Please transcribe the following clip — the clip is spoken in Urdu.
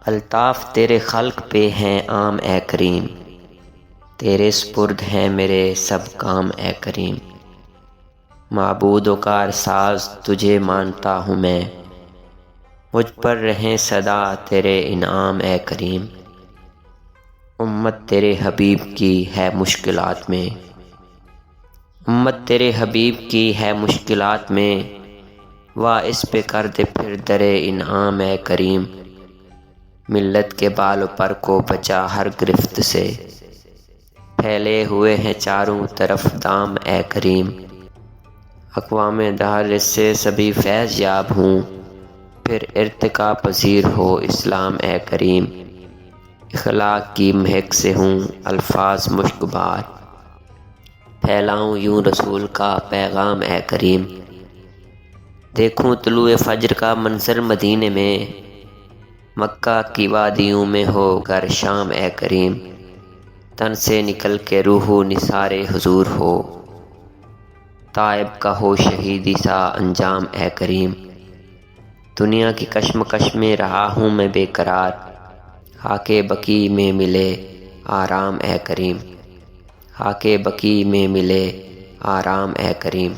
الطاف تیرے خلق پہ ہیں عام اے کریم، تیرے سپرد ہیں میرے سب کام اے کریم۔ معبود و کار ساز تجھے مانتا ہوں میں، مجھ پر رہیں سدا تیرے انعام اے کریم۔ امت تیرے حبیب کی ہے مشکلات میں، امت تیرے حبیب کی ہے مشکلات میں، واہ اس پہ کر دے پھر در انعام اے کریم۔ ملت کے بال و پر کو بچا ہر گرفت سے، پھیلے ہوئے ہیں چاروں طرف دام اے کریم۔ اقوام دہر اس سے سبھی فیض یاب ہوں، پھر ارتقا پذیر ہو اسلام اے کریم۔ اخلاق کی مہک سے ہوں الفاظ مشک بار، پھیلاؤں یوں رسول کا پیغام اے کریم۔ دیکھوں طلوع فجر کا منظر مدینے میں، مکہ کی وادیوں میں ہو گر شام اے کریم۔ تن سے نکل کے روح نثار حضور ہو، طائب کا ہو شہیدی سا انجام اے کریم۔ دنیا کی کشمکش میں رہا ہوں میں بے قرار، خاک بقیع میں ملے آرام اے کریم، خاک بقیع میں ملے آرام اے کریم۔